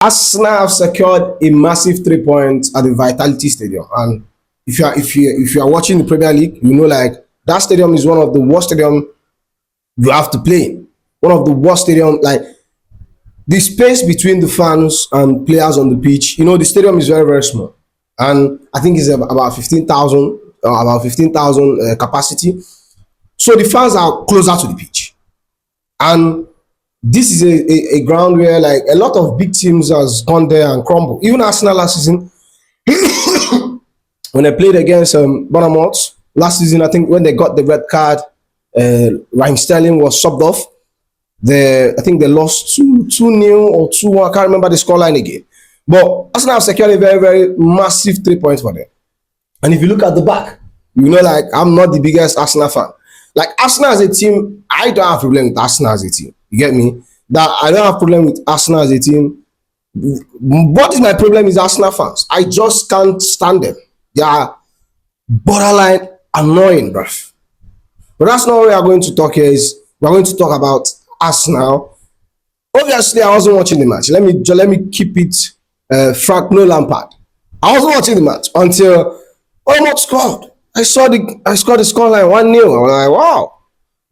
Arsenal have secured a massive 3 points at the Vitality Stadium, and if you are watching the Premier League, you know like that stadium is one of the worst stadium you have to play in. One of the worst stadium, like the space between the fans and players on the pitch. The stadium is very very small, and I think it's about 15,000, capacity. So the fans are closer to the pitch, and this is a ground where like a lot of big teams has gone there and crumbled. Even Arsenal last season, when they played against Bournemouth last season, I think when they got the red card, Ryan Sterling was subbed off. I think they lost 2-0 or 2-1. I can't remember the scoreline again. But Arsenal have secured a very, very massive 3 points for them. And if you look at the back, like I'm not the biggest Arsenal fan. Like Arsenal as a team, I don't have problem with Arsenal as a team. You get me? That I don't have problem with Arsenal as a team. What is my problem is Arsenal fans. I just can't stand them. They are borderline annoying, bruv. But that's not what we are going to talk here. We're going to talk about Arsenal. Obviously, I wasn't watching the match. Let me keep it Frank no Lampard. I wasn't watching the match until almost scored. I scored the scoreline 1-0. I was like, wow,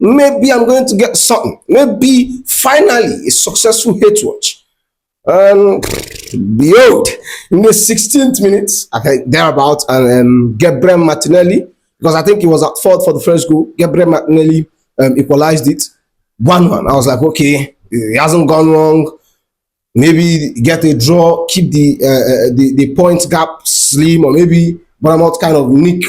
maybe I'm going to get something. Maybe finally a successful hate watch. And behold, in the 16th minute, I think thereabout, and Gabriel Martinelli, because I think he was at fault for the first goal. Gabriel Martinelli equalized it 1-1. I was like, okay, it hasn't gone wrong. Maybe get a draw, keep the points gap slim, or maybe Bournemouth kind of nick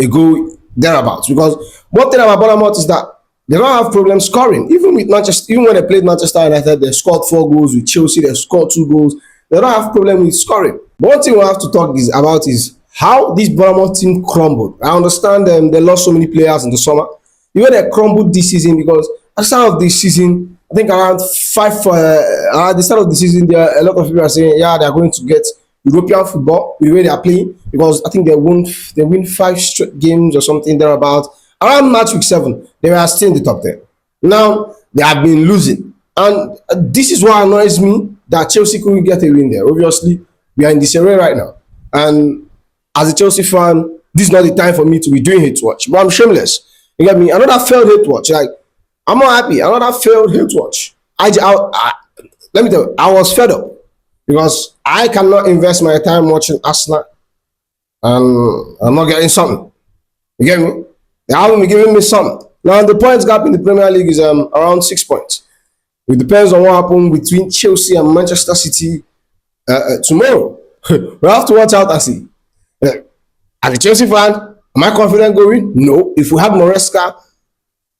a goal thereabouts. Because one thing about Bournemouth is that they don't have problems scoring. Even when they played Manchester United, they scored 4 goals. With Chelsea, they scored 2 goals. They don't have problem with scoring. But one thing we have to talk about is how this Bournemouth team crumbled. I understand they lost so many players in the summer. The way they crumbled this season, because at the start of this season, I think around at the start of the season, there are a lot of people are saying, yeah, they're going to get European football with the way they are playing, because I think they win 5 straight games or something thereabout. Around match week 7, they were still in the top 10. Now they have been losing, and this is what annoys me, that Chelsea couldn't get a win there. Obviously, we are in disarray right now, and as a Chelsea fan, this is not the time for me to be doing hate watch. But I'm shameless. You get me? Another failed hate watch. Like, I'm not happy. Another failed hate watch. Let me tell you, I was fed up because I cannot invest my time watching Arsenal and I'm not getting something. You get me? They haven't been giving me something. Now, the points gap in the Premier League is around 6 points. It depends on what happens between Chelsea and Manchester City tomorrow. We have to watch out and see. As a Chelsea fan, am I confident going? No. If we had Moresca,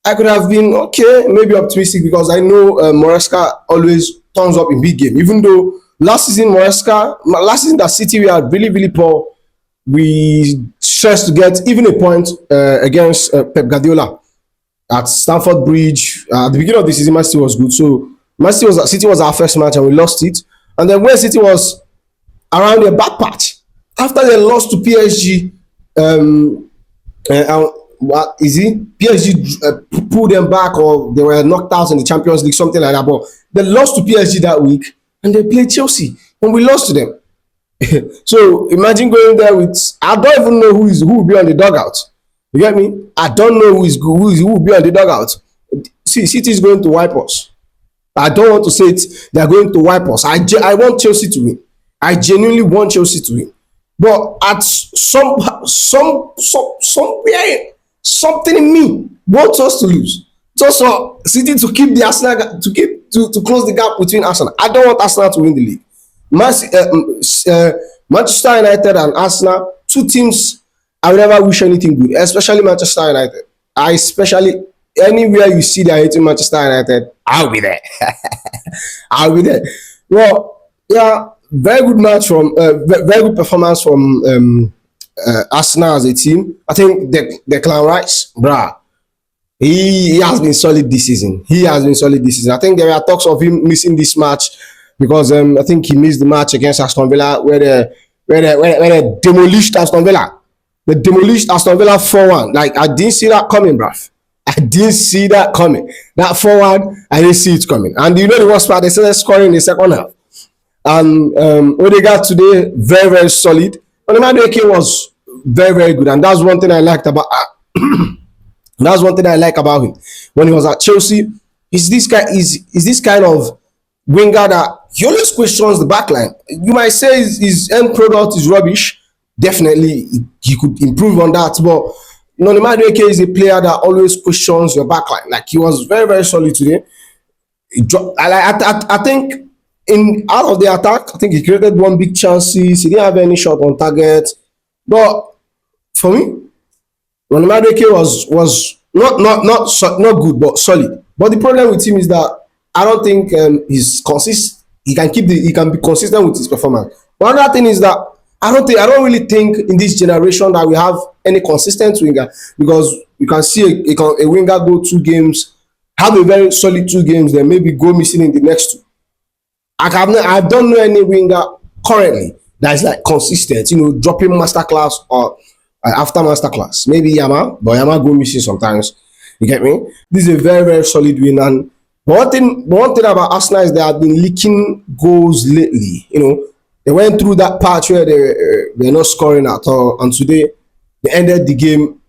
I could have been okay, maybe optimistic, because I know Moresca always turns up in big game. Even though last season that City we are really really poor, we stressed to get even a point against Pep Guardiola at Stamford Bridge. At the beginning of the season, Man City was good. So City was our first match and we lost it. And then when City was around their back patch, after they lost to PSG, what is it? PSG pulled them back, or they were knocked out in the Champions League, something like that. But they lost to PSG that week, and they played Chelsea, and we lost to them. So imagine going there with, I don't even know who will be on the dugout. You get me? I don't know who will be on the dugout. See, City is going to wipe us. I don't want to say it. They are going to wipe us. I want Chelsea to win. I genuinely want Chelsea to win. But at somewhere, something in me wants us to lose. Just for City to keep the Arsenal, to close the gap between Arsenal. I don't want Arsenal to win the league. Manchester United and Arsenal, 2 teams I will never wish anything good, especially Manchester United. Anywhere you see they're hating Manchester United, I'll be there. I'll be there. Well, yeah, very good match very good performance from Arsenal as a team. I think Declan Rice, bruh, he has been solid this season. I think there are talks of him missing this match because I think he missed the match against Aston Villa where they demolished Aston Villa. They demolished Aston Villa 4-1. Like, I didn't see that coming, bruv. I didn't see that coming. That 4-1, I didn't see it coming. And you know the worst part, they started scoring in the second half. And Odegaard today, very, very solid. Onimadu was very, very good. And that's one thing I liked about that's one thing I like about him. When he was at Chelsea, is this kind of winger that he always questions the back line. You might say his end product is rubbish. Definitely, he could improve on that. But Nonimadueke is a player that always questions your back line. Like he was very, very solid today. I think in out of the attack, I think he created one big chances. He didn't have any shot on target. But for me, Ronaldo was not good but solid. But the problem with him is that I don't think he's consist. He can be consistent with his performance. But another thing is that I don't really think in this generation that we have any consistent winger because you can see a winger go 2 games, have a very solid 2 games, then maybe go missing in the next two. I don't know any winger currently that is like consistent, dropping masterclass or after masterclass. Maybe Yama, but Yama go missing sometimes. You get me? This is a very, very solid win. And one thing about Arsenal is they have been leaking goals lately. They went through that patch where they're not scoring at all. And today they ended the game.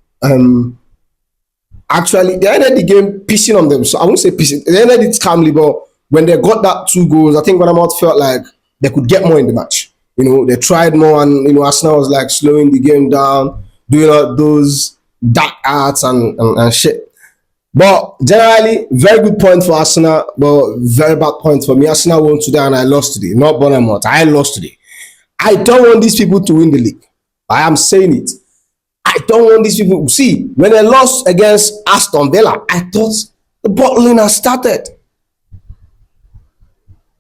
Actually, they ended the game pissing on them. So I won't say pissing. They ended it calmly, but when they got that 2 goals, I think Bournemouth felt like they could get more in the match. They tried more, and Arsenal was like slowing the game down, doing all those dark arts and shit. But generally, very good point for Arsenal, but very bad point for me. Arsenal won today and I lost today. Not Bournemouth. I lost today. I don't want these people to win the league. I am saying it. I don't want these people. See, when they lost against Aston Villa, I thought the bottling has started.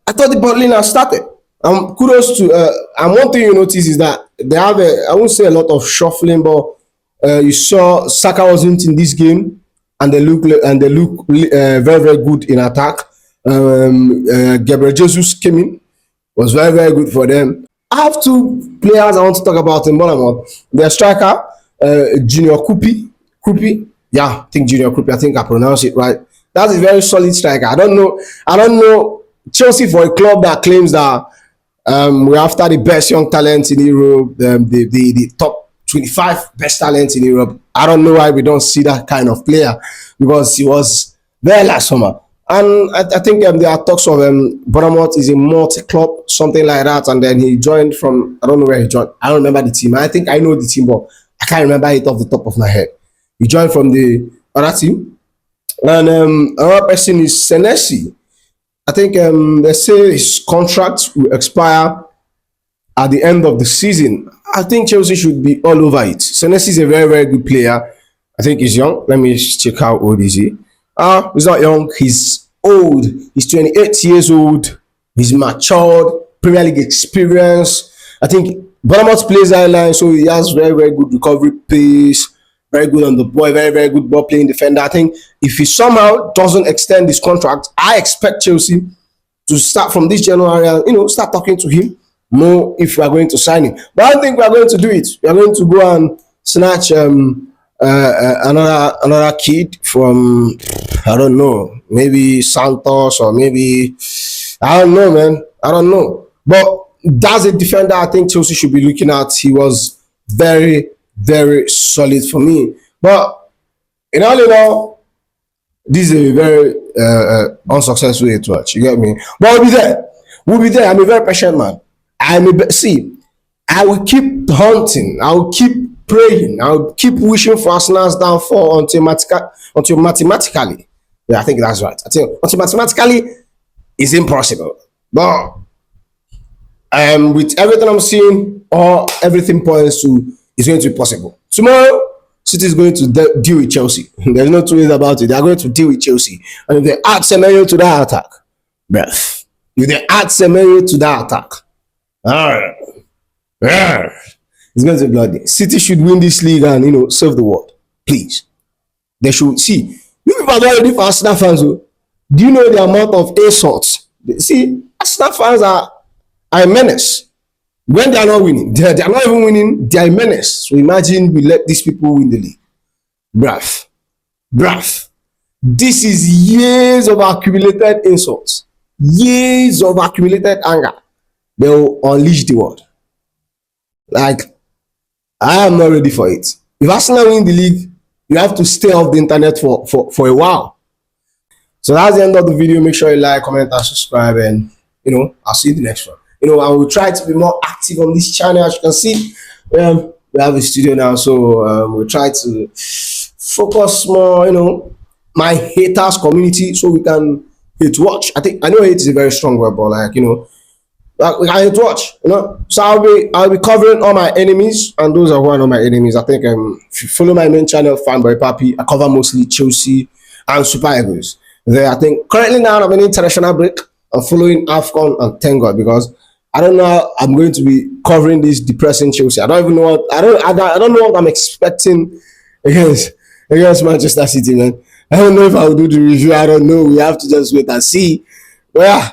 I thought the bottling has started. Kudos to and one thing you notice is that they have I won't say a lot of shuffling, but you saw Saka wasn't in this game, and they look very, very good in attack. Gabriel Jesus came in, was very, very good for them. I have 2 players I want to talk about in Bournemouth. Their striker, Junior Krupi. Yeah, I think Junior Krupi. I think I pronounced it right. That's a very solid striker. I don't know Chelsea, for a club that claims that we're after the best young talents in Europe, the top 25 best talents in Europe. I don't know why we don't see that kind of player because he was there last summer. And I think there are talks of Bournemouth is a multi-club, something like that. And then he joined from, I don't know where he joined. I don't remember the team. I think I know the team, but I can't remember it off the top of my head. He joined from the other team. And another person is Senesi. I think they say his contract will expire at the end of the season. I think Chelsea should be all over it. Senesi is a very, very good player. I think he's young. Let me check how old is he. He's not young. He's old. He's 28 years old. He's matured. Premier League experience. I think Bournemouth plays that line, so he has very, very good recovery pace. Very good on the ball. Very, very good ball playing defender. I think if he somehow doesn't extend his contract, I expect Chelsea to start from this January and start talking to him more if we are going to sign him. But I don't think we are going to do it. We are going to go and snatch another kid from, I don't know, maybe Santos, or maybe, I don't know, man. I don't know. But that's a defender I think Chelsea should be looking at. He was very, very solid for me. But in all, this is a very unsuccessful way to watch. You get me? But we'll be there. We'll be there. I'm a very patient man. See, I will keep hunting. I will keep praying. I will keep wishing for Arsenal's downfall until mathematically. Yeah, I think that's right. I think until mathematically it's impossible. But with everything I'm seeing, or everything points to, it's going to be possible. Tomorrow, City is going to deal with Chelsea. There's no two ways about it. They are going to deal with Chelsea. And if they add Semenyo to that attack, breath. If they add Semenyo to that attack, it's going to be bloody. City should win this league and save the world. Please. They should see. You people are ready for Arsenal fans. Do you know the amount of insults? See, Arsenal fans are a menace. When they are not winning, they are not even winning, they are a menace. So imagine we let these people win the league. Bruv. This is years of accumulated insults, years of accumulated anger. they'll unleash the world. Like, I am not ready for it. If Arsenal win the league, you have to stay off the internet for a while. So that's the end of the video. Make sure you like, comment, and subscribe. And I'll see you in the next one. I will try to be more active on this channel. As you can see, we have a studio now, so we'll try to focus more, my haters community, so we can hate watch. I know hate is a very strong word, but like I hate watch, So I'll be covering all my enemies, and those are one of my enemies. I think if you follow my main channel, Fanboy Papi, I cover mostly Chelsea and Super Eagles. There, I think currently now I'm in international break. I'm following AFCON, and thank God, because I don't know how I'm going to be covering this depressing Chelsea. I don't even know what I don't know what I'm expecting against Manchester City, man. I don't know if I'll do the review. I don't know. We have to just wait and see. But yeah,